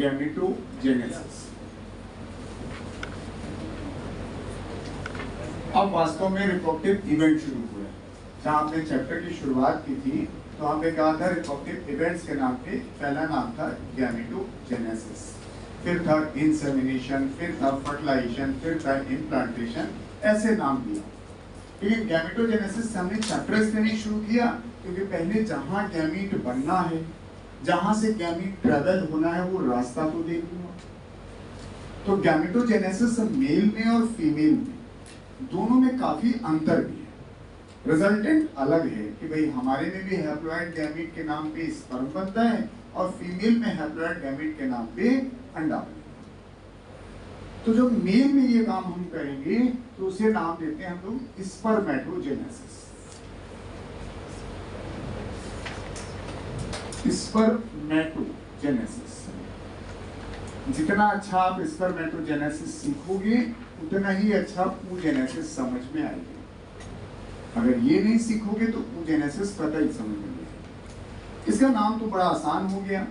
Gametogenesis. अब वास्तव में रिप्रोडक्टिव इवेंट शुरू हुए। जहां आपने चैप्टर की शुरुआत की थी तो हमने कहा था रिप्रोडक्टिव इवेंट्स के नाम पे पहला नाम था गैमेटोजेनेसिस, फिर था इंसेमिनेशन, फिर था फर्टिलाइजेशन, फिर था इम्प्लांटेशन, ऐसे नाम दिया। लेकिन गैमेटोजेनेसिस से हमने चैप्टर इसलिए नहीं शुरू किया क्योंकि पहले जहां गैमीट बनना है, जहां से गैमीट ट्रेवल होना है, वो रास्ता तो देखना। तो गैमेटोजेनेसिस मेल में और फीमेल में दोनों में काफी अंतर भी है। रिजल्टेंट अलग है कि भाई हमारे में भी हैप्लॉइड गैमीट के नाम पे स्पर्म बनता है और फीमेल में हैप्लॉइड गैमीट के नाम पे अंडा बनता है। तो जो मेल में ये काम हम करेंगे तो उसे नाम देते हैं हम लोग स्पर्मेटोजेनेसिस। स्पर्मेटोजेनेसिस। जितना अच्छा आप स्पर्मेटोजेनेसिस सीखोगे उतना ही अच्छा oogenesis समझ में आएगी। अगर ये नहीं सीखोगे तो oogenesis कतई समझ में नहीं आएगी। इसका नाम तो बड़ा आसान हो गया।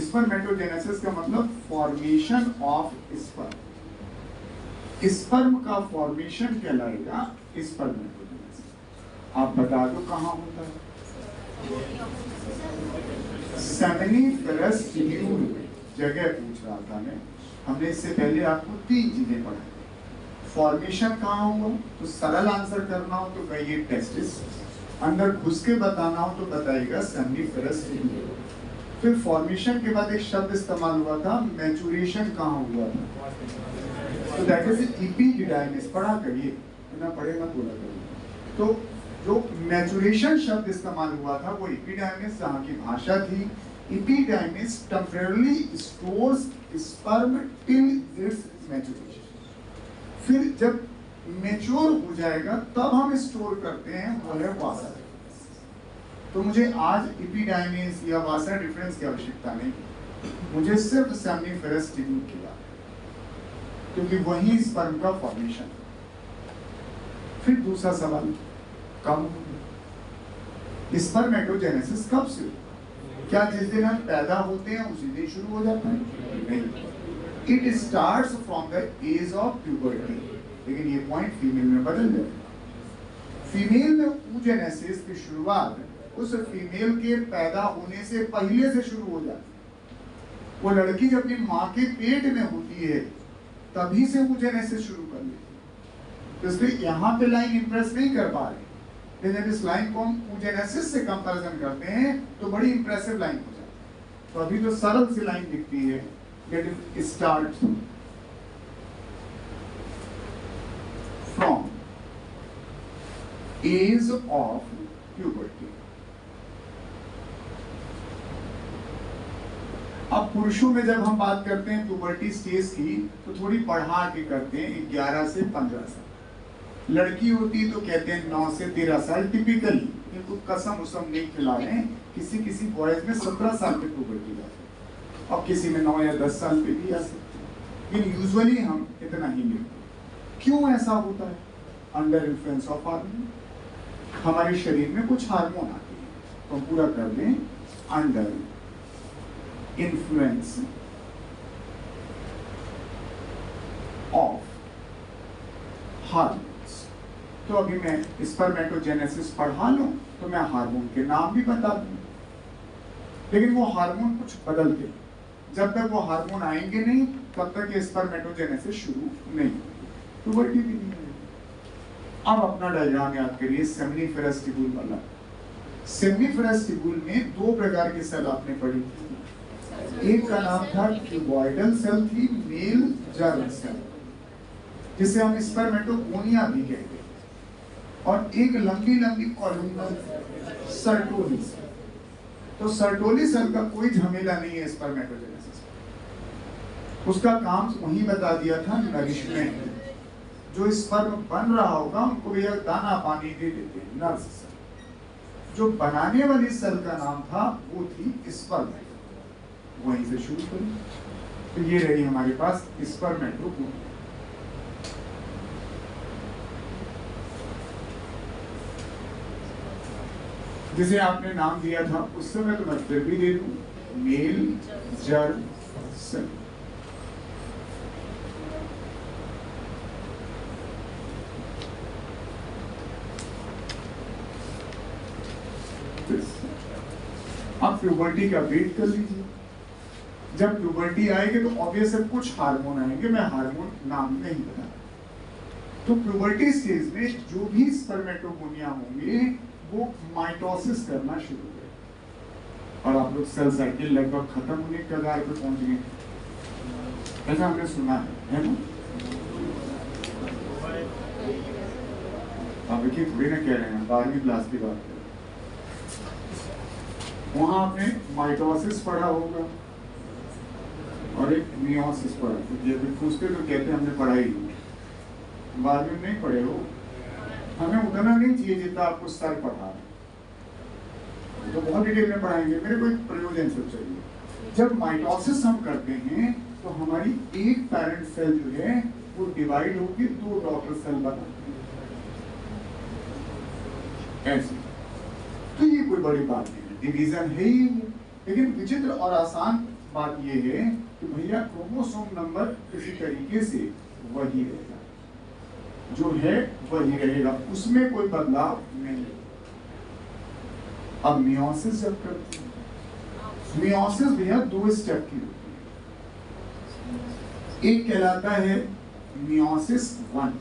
स्पर्मेटोजेनेसिस का मतलब फॉर्मेशन ऑफ स्पर्म। स्पर्म का फॉर्मेशन कहलाएगा स्पर्मेटोजेनेसिस। आप बता दो कहां होता है? सेमिनिफेरस ट्यूब्यूल में जगह पूछ रहा था मैं। हमने इससे पहले आपको 3 चीजें पढ़ाई। फॉर्मेशन कहाँ हुआ तो सरल आंसर करना हो तो कहिए टेस्टिस, अंदर घुस के बताना हो तो बताइएगा सेमिनिफेरस ट्यूब्यूल। फिर फॉर्मेशन के बाद एक शब्द इस्तेमाल हुआ था मैचुरेशन कहाँ हुआ था, तो दैट इज एपिडिडाइमिस। पढ़ा करिए, ना पढ़े मत बोला करिए। तो जो मैचुरेशन शब्द इस्तेमाल हुआ था वो एपिडाइमिस जहाँ की भाषा थी। Epididymis temporary stores sperm till its maturation. फिर जब मैच्योर हो जाएगा तब हम स्टोर करते हैं, वो है वासा। तो मुझे आज एपिडाइमिस या वासा डिफरेंस की आवश्यकता नहीं, मुझे सिर्फ सेमिनिफेरस ट्यूब्यूल की बात, क्योंकि वही स्पर्म का फॉर्मेशन। फिर दूसरा सवाल, कब स्पर्मेटोजेनेसिस कब से? क्या जिस दिन हम पैदा होते हैं उसी दिन शुरू हो जाता है? नहीं, it starts from the age of puberty. लेकिन ये पॉइंट फीमेल में बदल जाएगा। फीमेल में oogenesis की शुरुआत उस फीमेल के पैदा होने से पहले से शुरू हो जाती है। वो लड़की जब अपनी माँ के पेट में होती है तभी से oogenesis शुरू कर लेती है। तो इसलिए यहाँ पे लाइन इंप्रेस नहीं कर पा रही, लेकिन जब इस लाइन को हम oogenesis से कंपैरिजन करते हैं तो बड़ी इंप्रेसिव लाइन हो जाती है। तो अभी तो सरल सी लाइन दिखती है, that it starts from age of puberty। अब पुरुषों में जब हम बात करते हैं प्यूबर्टी स्टेज की तो थोड़ी बढ़ा के करते हैं 11 से 15 साल। लड़की होती तो कहते हैं 9 से 13 साल टिपिकली। इनको कसम उसम नहीं खिला रहे हैं, किसी बॉयज में 17 साल पे प्यूबर्टी जाती है और किसी में 9 या 10 साल पे भी आ सकती है, लेकिन यूजुअली हम इतना ही लेते हैं। क्यों ऐसा होता है? Under influence of hormone. हमारे शरीर में कुछ हार्मोन आते हैं, तो हम पूरा कर दें अंडर इन्फ्लुएंस ऑफ हार्मोन्स। तो अभी मैं स्पर्मेटोजेनेसिस पढ़ा लूं तो मैं हार्मोन के नाम भी बता दूं, लेकिन वो हार्मोन कुछ बदलते हैं। जब तक वो हार्मोन आएंगे नहीं तब तक ये स्पर्मेटोजेनेसिस शुरू नहीं होगी, प्यूबर्टी भी नहीं होगी। अब अपना डायग्राम याद करिए सेमिनिफेरस ट्यूब्यूल वाला। सेमिनिफेरस ट्यूब्यूल में 2 प्रकार के सेल आपने पढ़ी थी। एक का नाम था क्यूबॉइडल सेल थी, मेल जर्म सेल, जिसे हम स्पर्मेटोगोनिया भी कहते हैं, और एक लंबी लंबी कॉलमनर सर्टोली सेल। तो सर्टोली सेल का कोई झमेला नहीं है स्पर्मेटोजेनेसिस। उसका काम वही बता दिया था, नरिशमेंट। जो स्पर्म बन रहा होगा उनको भैया दाना पानी दे देते हैं, नर्स सेल। जो बनाने वाली सेल का नाम था वो थी स्पर्म, वहीं से शुरू करें। तो ये रही हमारे पास स्पर्मेटोगोनिया। जिसे आपने नाम दिया था उस समय तो मैं फिर भी दे दूं, मेल जर्म सेल। आप प्यूबर्टी का वेट कर लीजिए। जब प्यूबर्टी आएगी तो ऑब्वियस है कुछ हार्मोन आएंगे, मैं हार्मोन नाम नहीं बता। तो प्यूबर्टी स्टेज में जो भी स्पर्मेटोगोनिया होंगे वो माइटोसिस करना शुरू करें और आप लोग सेल साइकिल लगभग खत्म होने के कगार पे पहुंच गए, ऐसा हमने सुना है ना? आप देखिए थोड़ी ना कह रहे हैं 12वीं क्लास की बात करें, वहां आपने माइटोसिस पढ़ा होगा और एक मियोसिस पढ़ा, तो ये पूछते तो कहते हैं हमने पढ़ा ही नहीं, 12वीं में नहीं पढ़े हो, हमें उतना नहीं चाहिए जितना आपको सर पढ़ा है, तो बहुत डिटेल में पढ़ाएंगे, मेरे को एक प्रयोजन से चाहिए। जब माइटोसिस हम करते हैं तो हमारी एक पैरेंट सेल जो है वो डिवाइड होकर 2 डॉटर सेल बनाती है ऐसे। तो ये कोई बड़ी बात नहीं है, डिवीजन है ही, लेकिन विचित्र और आसान बात ये है कि भैया क्रोमोसोम नंबर किसी तरीके से वही रहेगा, जो है वही रहेगा, उसमें कोई बदलाव नहीं। अब मियोसिस जब करते हैं, मियोसिस भैया 2 स्टेप की होती है। एक कहलाता है मियोसिस 1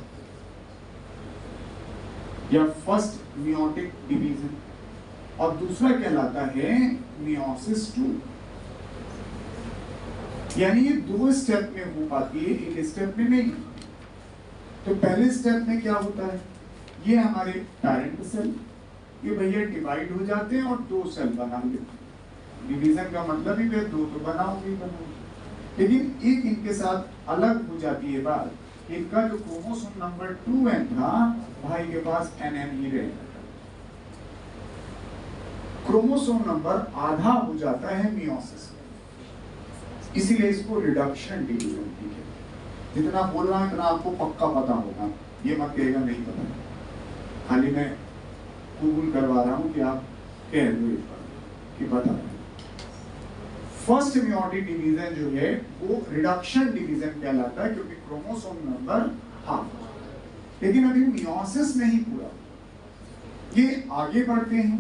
या फर्स्ट मियोटिक डिवीजन और दूसरा कहलाता है मियोसिस 2। यानी ये 2 स्टेप में हो पाती है, एक स्टेप में नहीं। तो पहले स्टेप में क्या होता है, ये हमारे पैरेंट सेल ये भैया डिवाइड हो जाते हैं और 2 सेल बना लेते हैं। डिवीजन का मतलब ही वे 2 तो बनाओगे, लेकिन एक इनके साथ अलग हो जाती है बात, इनका जो क्रोमोसोम नंबर 2n था भाई के पास nn ही रहेगा, क्रोमोसोम नंबर आधा हो जाता है मियोसिस, इसीलिए इसको रिडक्शन डिवीजन की है। जितना बोल रहा हूं इतना आपको पक्का पता होगा, ये मत कहेगा नहीं पता, खाली मैं गूगल करवा रहा हूं कि आप कह दो कि पता है। फर्स्ट मियोटिक डिवीजन जो है वो रिडक्शन डिवीजन कहलाता है क्योंकि क्रोमोसोम नंबर हाफ, लेकिन अभी मियोसिस नहीं पूरा, ये आगे बढ़ते हैं।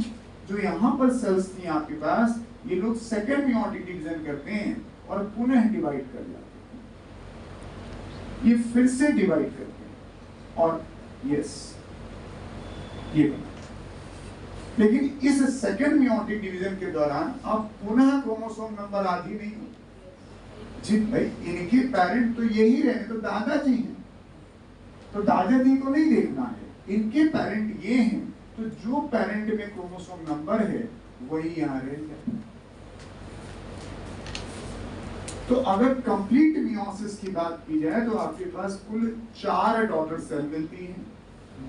जो यहाँ पर सेल्स थी आपके पास, ये लोग सेकेंड मियोटिक डिवीजन करते हैं और पुनः डिवाइड कर जाते हैं, ये फिर से डिवाइड करते हैं और यस ये बना। लेकिन इस सेकेंड मियोटिक डिवीजन के दौरान अब पुनः क्रोमोसोम नंबर आधी नहीं हो जी भाई, इनके पेरेंट तो यही रहे, तो दादाजी हैं, तो दादाजी को नहीं देखना है, इनके पेरेंट ये हैं, तो जो पेरेंट में क्रोमोसोम नंबर है वही यहाँ रहेगा। तो अगर कंप्लीट मियोसिस की बात की जाए तो आपके पास कुल 4 डॉटर सेल मिलती हैं,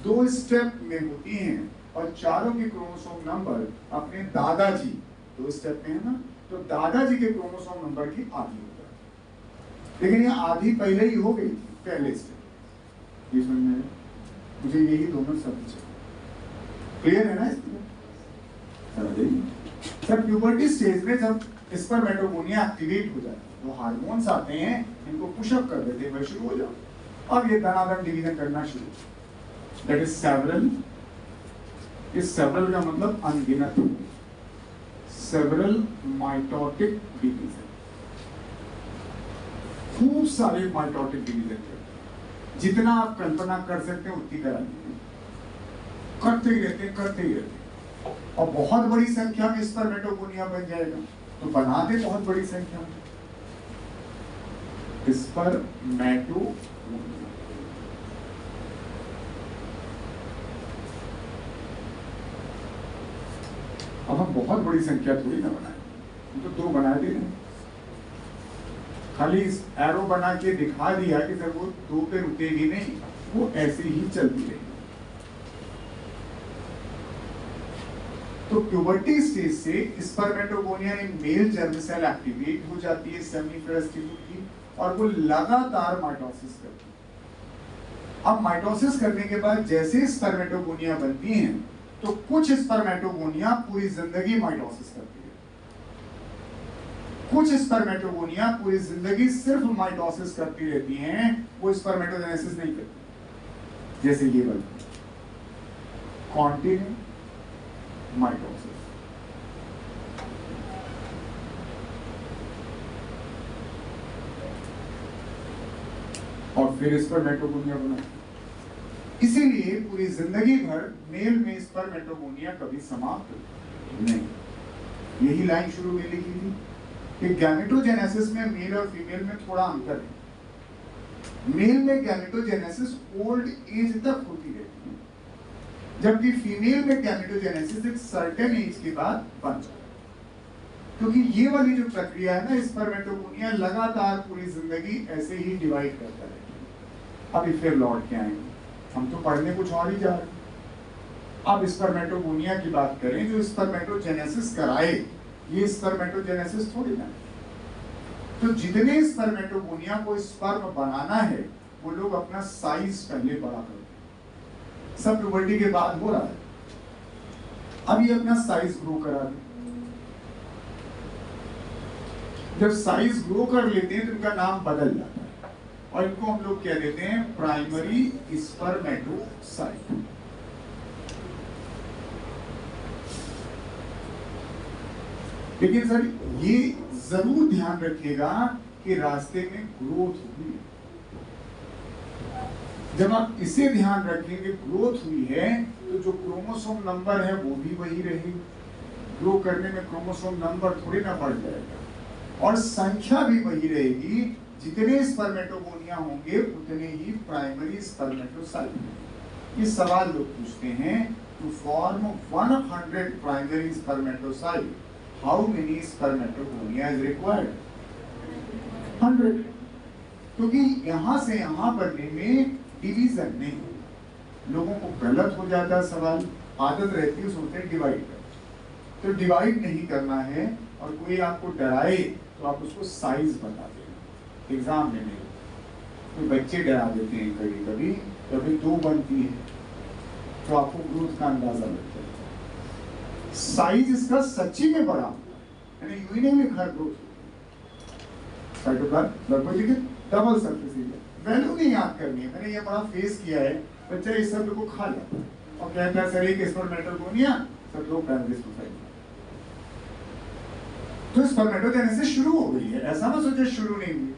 2 स्टेप में होती हैं और चारों के क्रोमोसोम नंबर अपने दादाजी 2 स्टेप में है ना, तो दादाजी के क्रोमोसोम नंबर की आधी होता है, लेकिन ये आधी पहले ही हो गई थी पहले स्टेप। ये समझ में मुझे यही दोनों शब्द चाहिए, क्लियर है ना? सर प्यूबर्टी स्टेज में जब स्पर्मेटोगोनिया एक्टिवेट हो जाती है तो हार्मोन्स आते हैं, इनको पुशअप कर देते हैं, शुरू हो जाओ। अब ये धनाधन डिवीजन करना शुरू, दैट इज सेवरल। इस सेवरल का मतलब अनगिनत, सेवरल माइटोटिक डिवीजन, खूब सारे माइटोटिक डिवीजन करते हैं, जितना आप कल्पना कर सकते हैं उतनी करा करते ही रहते हैं, और बहुत बड़ी संख्या में स्पर्मेटोगोनिया बन जाएगा, तो बना दे बहुत बड़ी संख्या में स्पर्मेटोगोनिया। अब हम बहुत बड़ी संख्या थोड़ी ना बनाए, हम तो 2 बना दे रहे हैं, खाली इस एरो बना के दिखा दिया कि सर वो 2 पे रुकेगी नहीं, वो ऐसे ही चलती रहेगी। तो प्यूबर्टी स्टेज से spermatogonia in male germ cell activate हो जाती है सेमिनिफरस टिश्यू की, और वो लगातार माइटोसिस करती है। अब माइटोसिस करने के बाद जैसे स्पर्मेटोगोनिया बनती हैं, तो कुछ स्पर्मेटोगोनिया पूरी जिंदगी माइटोसिस करती है, कुछ स्पर्मेटोगोनिया पूरी जिंदगी सिर्फ माइटोसिस करती रहती हैं, वो स्पर्मेटोजेनेसिस नहीं करती, जैसे ये वाली कॉन्टिन्यू माइटोसिस। और फिर स्पर्मेटोगोनिया बना। इसीलिए पूरी जिंदगी भर मेल में स्पर्मेटोगोनिया कभी समाप्त नहीं। यही लाइन शुरू में लिखी थी कि गैमेटोजेनेसिस में मेल और फीमेल में थोड़ा अंतर है। मेल में गैमेटोजेनेसिस ओल्ड एज तक होती रहती है, जबकि फीमेल में गैमेटोजेनेसिस एक सर्टेन एज के बाद बन जाता है। क्योंकि ये वाली जो प्रक्रिया है ना, स्पर्मेटोगोनिया लगातार पूरी जिंदगी ऐसे ही डिवाइड करता रहता है। अभी फिर लौट के आएंगे, हम तो पढ़ने कुछ और ही जा रहे हैं। अब स्पर्मेटोगोनिया की बात करें, जो स्पर्मेटोजेनेसिस कराए, ये स्पर्मेटोजेनेसिस थोड़ी ना। तो जितने स्पर्मेटोगोनिया को स्पर्म बनाना है, वो लोग अपना साइज पहले बड़ा करते हैं। सब प्यूबर्टी के बाद हो रहा है, अब ये अपना साइज ग्रो करा दे। जब साइज ग्रो कर लेते हैं तो इनका नाम बदल जाता है, और इनको हम लोग क्या देते हैं, प्राइमरी स्पर्मेटोसाइट। लेकिन सर ये जरूर ध्यान रखिएगा कि रास्ते में ग्रोथ हुई। जब आप इसे ध्यान रखेंगे ग्रोथ हुई है, तो जो क्रोमोसोम नंबर है वो भी वही रहेगा। ग्रो करने में क्रोमोसोम नंबर थोड़ी ना बढ़ जाएगा, और संख्या भी वही रहेगी। जितने स्पर्मेटोगोनिया होंगे उतने ही प्राइमरी स्पर्मेटोसाइट। ये सवाल लोग पूछते हैं, to form 100 primary spermatocyte how many spermatogonia is required? 100। क्योंकि यहां से यहां बनने में डिवीजन नहीं। लोगों को गलत हो जाता है सवाल, आदत रहती है सोचते हैं डिवाइड कर। तो डिवाइड नहीं करना है, और कोई आपको डराए तो आप उसको साइज बता देना। एग्जाम में नहीं, कोई बच्चे डरा देते हैं कभी कभी, कभी 2 बनती है तो आपको ग्रोथ का अंदाजा लग जाता है। साइज इसका सच्ची में बड़ा हुआ, यानी यूं ही नहीं लिखा ग्रोथ। साइटोप्लाज्म लगभग देखिए डबल सरफेस एरिया। वैल्यू नहीं याद करनी है, मैंने ये बड़ा फेस किया है। बच्चा इस शब्द को खा जाता है और कहता है सर एक स्पर्मेटोगोनिया, सर 2 प्राइमरी स्पर्मेटोसाइट। तो स्पर्मेटोजेनेसिस शुरू हो गई है, ऐसा ना सोचे शुरू नहीं हुई।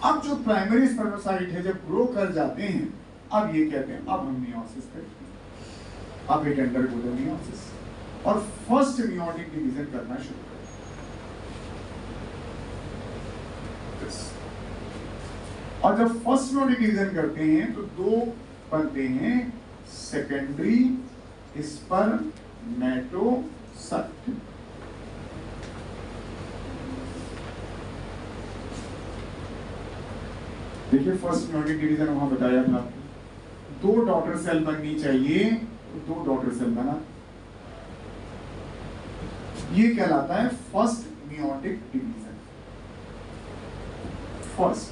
अब जो प्राइमरी स्पर्मेटोसाइट है जब ग्रो कर जाते हैं, अब ये कहते हैं अब हम मियोसिस करते हैं। अब इट अंडरगो मियोसिस और फर्स्ट मियोटिक डिवीजन करना शुरू करते हैं। और जब फर्स्ट मियोटिक डिवीजन करते हैं तो 2 बनते हैं, सेकेंडरी स्पर्मेटोसाइट। देखिए फर्स्ट मियोटिक डिवीजन वहां बताया था, 2 डॉटर सेल बननी चाहिए, तो 2 डॉटर सेल बना। ये कहलाता है first meiotic division. First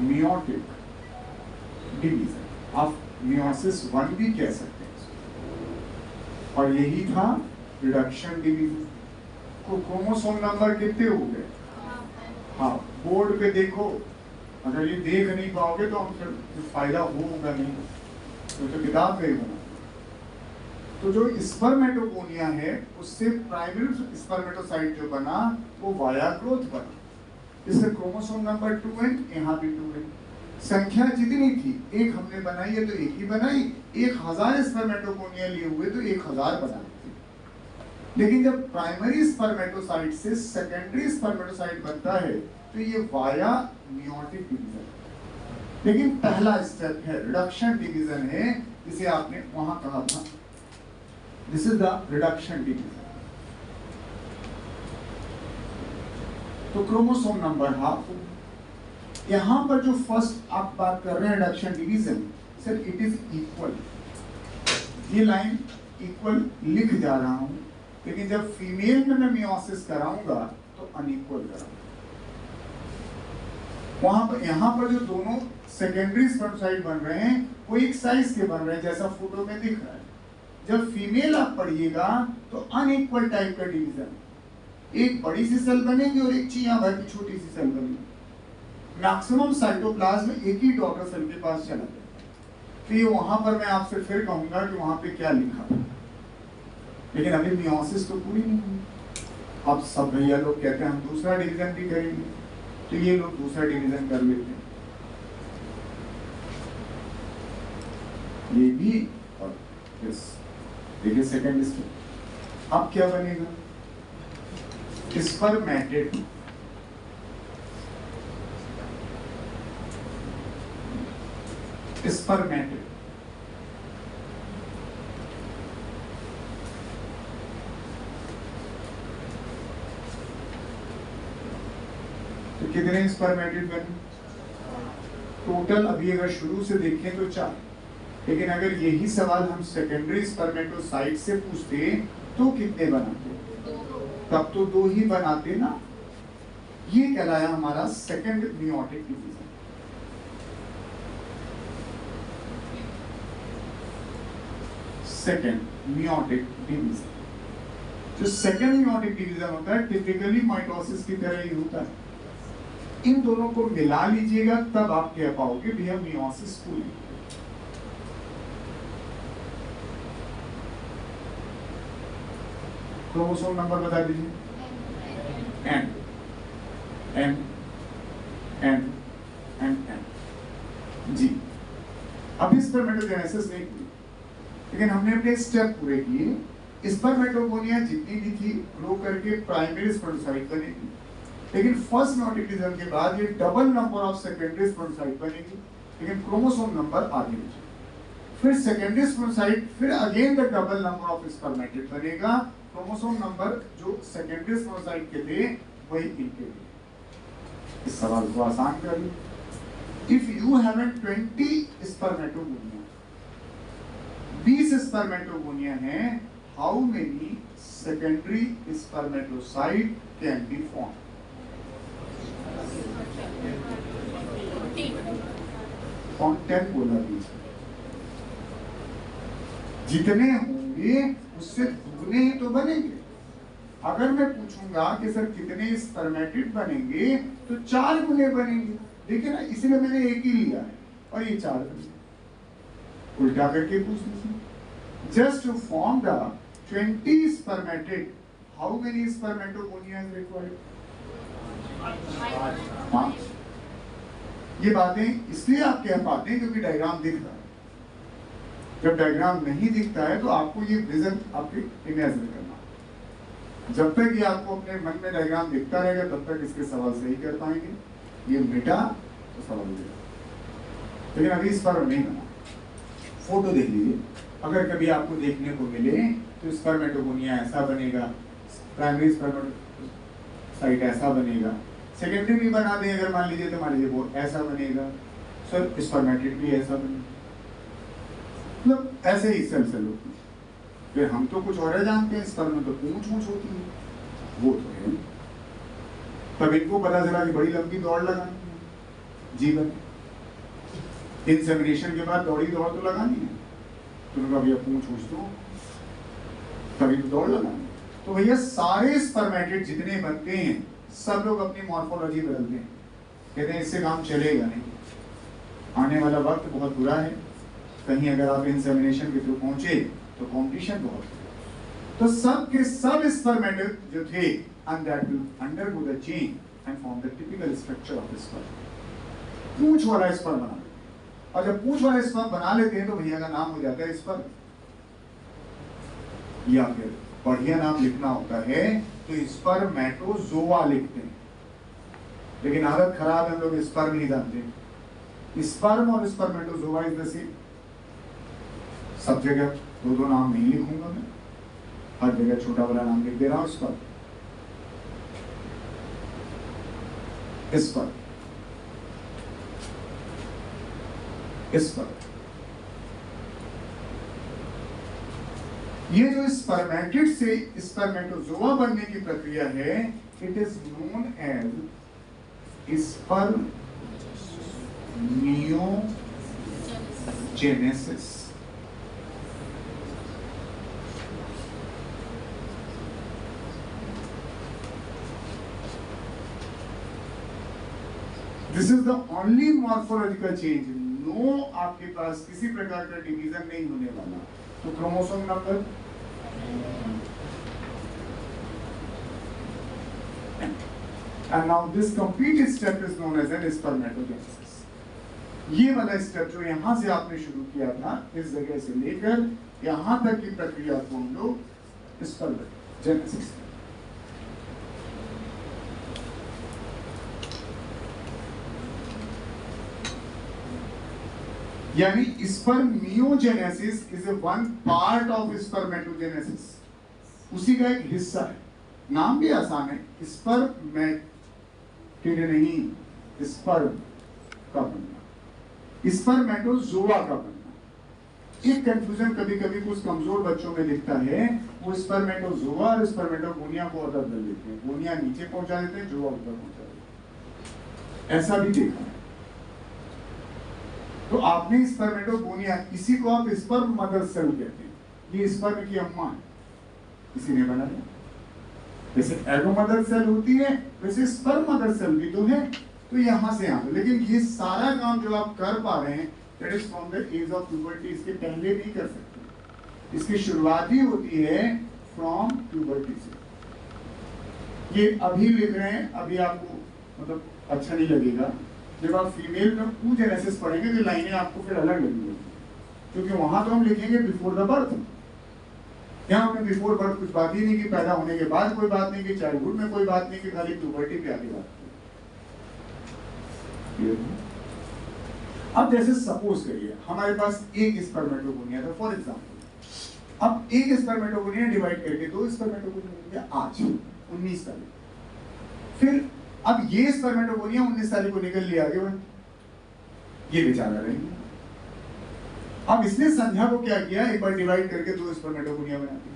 meiotic division, आप मियोसिस 1 भी कह सकते हैं। और यही था रिडक्शन डिवीजन। को क्रोमोसोम नंबर कितने हो गए? हाँ, बोर्ड पे देखो, अगर ये देख नहीं पाओगे तो हम फिर फायदा होगा नहीं, तो किताब पे ही बना। तो जो स्पर्मेटोगोनिया है उससे प्राइमरी स्पर्मेटोसाइट जो बना वो वाया ग्रोथ बना। इससे क्रोमोसोम नंबर 2 है, यहाँ भी 2 है। संख्या जितनी थी, एक हमने बनाई है तो एक ही बनाई, 1000 स्पर्मेटोगोनिया लिए हुए तो 1000 बनाए थे। लेकिन जब प्राइमरी स्पर्मेटोसाइट से सेकेंडरी स्पर्मेटोसाइट बनता है तो ये वाया मियोटिक डिवीजन। लेकिन पहला स्टेप है रिडक्शन डिवीजन है, जिसे आपने वहां कहा था, this is the reduction division. तो क्रोमोसोम नंबर हाफ। यहां पर जो फर्स्ट आप बात कर रहे हैं reduction division, sir it is equal. ये लाइन इक्वल लिख जा रहा हूं, लेकिन जब फीमेल में मैं मियोसिस कराऊंगा तो अनइक्वल कराऊंगा। वहां पर यहां पर जो दोनों सेकेंडरी स्पर्मेटोसाइट बन रहे हैं वो एक साइज के बन रहे हैं, जैसा फोटो में दिख रहा है। जब फीमेल आप पढ़िएगा तो अनइक्वल टाइप का डिवीजन, एक बड़ी सी सेल बनेगी और एक चिया भर की छोटी सी सेल बनेगी। मैक्सिमम साइटोप्लाज्म एक ही डॉटर सेल के पास चला जाता है। तो ये वहां पर मैं आपसे फिर कहूंगा कि वहां पे क्या लिखा, लेकिन अभी मियोसिस तो पूरी नहीं हुई। अब सब भैया लोग कहते हैं हम दूसरा डिवीजन भी करेंगे, तो ये लोग दूसरा डिवीजन कर लेते हैं, ये भी। और यस, देखिए सेकंड स्टेप अब क्या बनेगा, स्पर्मेटेड। स्पर्मेटेड तो कितने स्पर्मेटेड बने टोटल? अभी अगर शुरू से देखें तो 4, लेकिन अगर यही सवाल हम सेकेंडरी स्पर्मेटोसाइट से पूछते तो कितने बनाते? तब तो 2 ही बनाते ना। ये कहलाया हमारा second meiotic division. Second meiotic division, जो सेकंड मियोटिक डिवीजन होता है टिपिकली माइटोसिस की तरह ही होता है। इन दोनों को मिला लीजिएगा तब आप कह पाओगे भैया मियोसिस पूरी। क्रोमोसोम नंबर बता दीजिए। N N N N N जी। अभी स्पर्मेटोजेनेसिस नहीं हुई, लेकिन हमने अपने स्टेप पूरे किए। स्पर्मेटोगोनिया जितनी भी थी ग्रो करके प्राइमरी स्पर्मोसाइट बनेगी, लेकिन फर्स्ट मियोटिक डिवीजन के बाद ये डबल नंबर ऑफ सेकेंडरी स्पर्मोसाइट बनेगी, लेकिन क्रोमोसोम नंबर आगे बचेगा। फिर सेकेंडरी स्पर्मोसाइट, फिर again the double number of spermatid बनेगा। क्रोमोसोम नंबर जो सेकेंडरी स्पर्मोसाइट के थे वही इनके लिए। इस सवाल को आसान कर लो। If you have 20 spermatogonia, 20 spermatogonia है, how many secondary spermatocyte can be form? Content बोला बीच में, जितने होंगे उससे दुगने ही तो बनेंगे। अगर मैं पूछूंगा कि सर कितने स्पर्मेटिड बनेंगे तो 4 गुने बनेंगे। देखिए ना, इसलिए मैंने एक ही लिया है और ये 4 बनेंगे। उल्टा करके पूछ लीजिए, just to form the 20 spermatid, how many spermatogonia is required? 5। ये बातें इसलिए आप कह पाते हैं क्योंकि डायग्राम दिख रहा है। जब डायग्राम नहीं दिखता है तो आपको ये विजन आपकी इमेजिन करना। जब तक ये आपको अपने मन में डायग्राम दिखता रहेगा तब तक इसके सवाल सही कर पाएंगे। ये मिटा तो सवाल मिलेगा, लेकिन अभी इस पर नहीं बना। फोटो देख लीजिए, अगर कभी आपको देखने को मिले तो स्पर्मेटोगोनिया ऐसा बनेगा, प्राइमरी स्पर्मेटोसाइट ऐसा बनेगा, सेकेंडरी भी बना दें अगर मान लीजिए तो मान लीजिए वो ऐसा बनेगा, सर स्पर्मेटिड भी ऐसा बनेगा, मतलब ऐसे ही सेल होती है। फिर हम तो कुछ और जानते हैं, स्पर्म में तो पूंछ होती है, वो तो है। तब इनको पता चला कि बड़ी लंबी दौड़ लगानी है जीवन, इंसेमिनेशन के बाद दौड़ तो लगानी है, तो उनका भैया पूंछ दो, तभी तो दौड़ लगानी। तो भैया सारे स्पर्मेटिड जितने बनते हैं सब लोग अपनी मॉर्फोलॉजी बदलते हैं, कहते हैं इससे काम चलेगा नहीं, आने वाला वक्त बहुत बुरा है, कहीं अगर आप इंसेमिनेशन के थ्रू पहुंचे तो कंपटीशन बहुत है। तो सब के सब स्पर्मेटिड जो थे undergo the change and form the typical structure of the sperm। पूंछ वाला स्पर्म बना लेते हैं, और जब पूंछ वाला स्पर्म बना लेते हैं तो भैया का नाम हो जाता है स्पर्म, या फिर बढ़िया नाम लिखना होता है तो स्पर्मेटोजोआ लिखते हैं। लेकिन आदत खराब है, हम लोग स्पर्म नहीं जानते। स्पर्म और स्पर्मेटोजोआ इज द सेम। सब जगह दो नाम नहीं लिखूंगा मैं, हर जगह छोटा बड़ा नाम लिख दे रहा हूं। स्पर्म ये जो स्पर्मेटिड से स्पर्मेटोजोआ बनने की प्रक्रिया है, it is known as spermiogenesis. This is the only morphological change. No आपके पास किसी प्रकार का डिवीजन नहीं होने वाला। तो chromosome number and now this complete step is known as an spermatogenesis। ये वाला स्टेप जो यहां से आपने शुरू किया था, इस जगह से लेकर यहां तक की प्रक्रिया को हम लोग स्पर्मोजेनेसिस। यानी spermiogenesis is a one part of spermatogenesis, उसी का एक हिस्सा है। नाम भी आसान है, स्पर्मेटिड नहीं, स्पर्म का बनना, स्पर्मेटोजोआ का बनना। एक कंफ्यूजन कभी कभी कुछ कमजोर बच्चों में दिखता है, वो स्पर्मेटोजोआ और स्पर्मेटोगोनिया को अदर कर देते हैं, गोनिया नीचे पहुंचा देते हैं, जोआ ऊपर पहुंचा देते हैं, ऐसा भी देखा है। तो आपने स्पर्मेटोगोनिया, इसी को आप स्पर्म मदर सेल कहते हैं, ये स्पर्म की अम्मा है, इसी ने बनाया। जैसे एगो मदर सेल होती है, वैसे स्पर्म मदर सेल भी तो है। तो यहां से यहां, लेकिन ये सारा काम जो आप कर पा रहे हैं, that is from the age of puberty, इसके पहले नहीं कर सकते। इसकी शुरुआत ही होती है फ्रॉम प्यूबर्टी से। ये अभी लिख रहे हैं, अभी आपको मतलब अच्छा नहीं लगेगा। जब आप फीमेल में oogenesis पढ़ेंगे तो लाइनें आपको फिर अलग लगेंगी, क्योंकि वहां तो हम लिखेंगे बिफोर द बर्थ। यहाँ हमने बिफोर बर्थ कुछ बात ही नहीं की, पैदा होने के बाद कोई बात नहीं की, चाइल्डहुड में कोई बात नहीं की, खाली प्यूबर्टी पे आगे बात की। अब जैसे सपोज करिए हमारे पास एक स्पर्मेटोगोनिया था फॉर एग्जांपल, अब एक स्पर्मेटोगोनिया डिवाइड करके दो स्पर्मेटोगोनिया आज 19 तारीख, फिर अब ये स्पर्मेटोगोनिया 19 तारीख को निकल लिया आगे बढ़, ये बेचारा रहेंगे। अब इसने संध्या को क्या किया, एक बार डिवाइड करके दो स्पर्मेटोगोनिया बना दी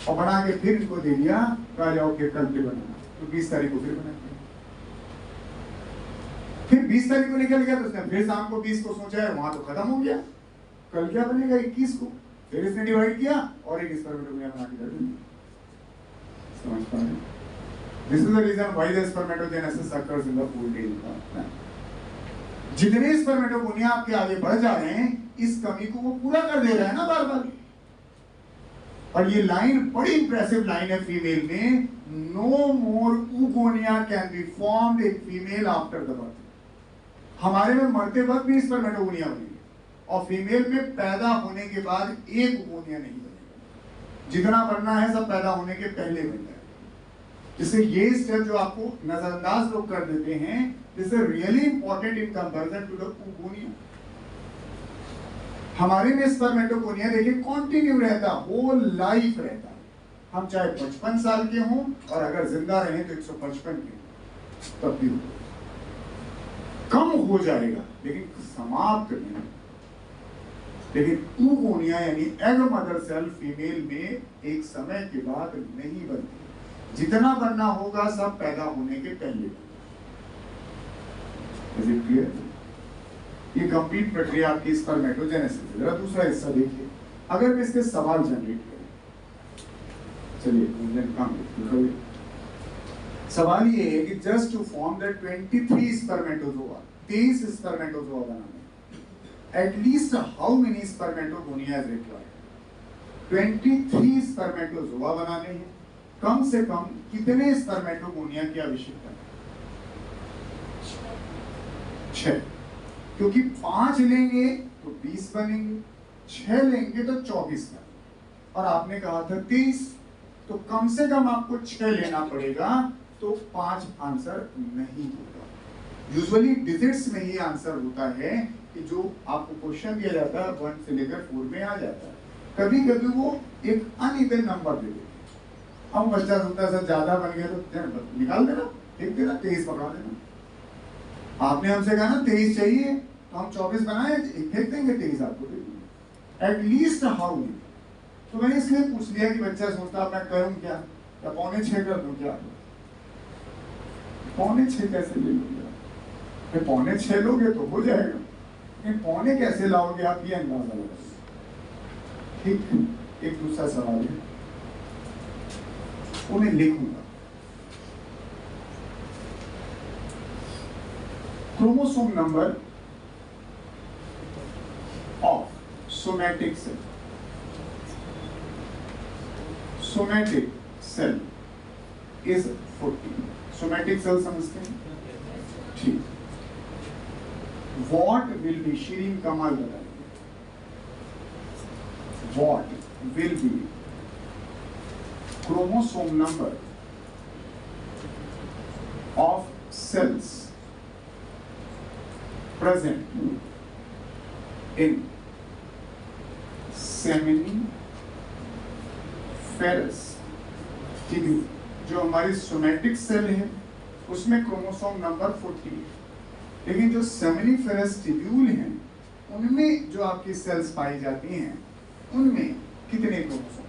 और बना के फिर इनको दे दिया, कहा जाओ कि कल पे बनाना, तो 20 तारीख को फिर बना दिया। फिर 20 तारीख को निकल गया तो उसने फिर शाम को 20 को सोचा है, वहां तो खत्म हो गया, कल क्या बनेगा 21 को, फिर इसने डिवाइड किया और एक स्पर्मेटोगोनिया बना के दे दी। समझ पा रहे? This is the reason why the spermatogenesis occurs in the old age of man। जितने स्पर्मेटोगोनिया आपके आगे बढ़ जा रहे हैं, इस कमी को वो पूरा कर दे रहा है ना बार बार। और ये लाइन बड़ी इंप्रेसिव लाइन है फीमेल में, no more oogonia can be formed in female after the birth. हमारे में मरते वक्त भी स्पर्मेटोगोनिया बनेगी और फीमेल में पैदा होने के बाद एक oogonia नहीं बनेगा, जितना बनना है सब पैदा होने के पहले बन जाए। जिससे ये स्टेप जो आपको नजरअंदाज लोग कर देते हैं, this is really important in comparison to the oogonia। हमारे में स्पर्मेटोगोनिया देखिए कंटिन्यू रहता, होल लाइफ रहता। हम चाहे 55 साल के हों और अगर जिंदा रहें तो 155 के, तब भी कम हो जाएगा लेकिन समाप्त नहीं। लेकिन oogonia यानी एग मदर सेल फीमेल में एक समय के बाद नहीं बनती, जितना बनना होगा सब पैदा होने के पहले। Is it clear? ये कंप्लीट प्रक्रिया आपकी स्पर्मेटोजेनेसिस है। जरा दूसरा हिस्सा देखिए, अगर मैं इसके सवाल जनरेट करूं, चलिए सवाल ये है कि just to form the 23 spermatozoa, 23 spermatozoa बनाने, at least how many spermatogonia is required? 23 spermatozoa बनाने हैं, कम से कम कितने स्पर्मेटोगोनिया की आवश्यकता है? 6, क्योंकि 5 लेंगे तो 20 बनेंगे, 6 लेंगे तो 24 बनेंगे, और आपने कहा था 23, तो कम से कम आपको 6 लेना पड़ेगा, तो 5 आंसर नहीं होगा। यूजुअली डिजिट्स में ही आंसर होता है कि जो आपको क्वेश्चन दिया जाता है 1 से लेकर 4 में आ जाता है। कभी कभी वो एक अनइवन नंबर दे देते हैं, हम बच्चा सोचता है सर ज्यादा बन गया तो निकाल देना, फेंक देना, 23 पकड़ा देना। आपने हमसे कहा ना 23 चाहिए, तो हम 24 बनाए, फेंक देंगे, 23 आपको दे देंगे। At least how many? तो मैंने इसलिए पूछ लिया कि बच्चा सोचता मैं करूं क्या, या 5.25 कर दूं क्या? 5.25 कैसे ले लूंगा? 5.25 लोगे तो हो जाएगा, लेकिन 5.25 कैसे लाओगे आप, ये अंदाजा लगाइए। ठीक, एक दूसरा सवाल है, उन्हें लिखूंगा। Chromosome number of somatic cell, somatic cell is 40। Somatic cell समझते हैं? ठीक। What will be, Shirin Kamal बताइए, what will be chromosome number of cells present in seminiferous tubule। जो हमारी सोमैटिक सेल है उसमें क्रोमोसोम नंबर 40 है, लेकिन जो सेमिनिफेरस ट्यूब्यूल हैं उनमें जो आपकी सेल्स पाई जाती हैं उनमें कितने क्रोमोसोम?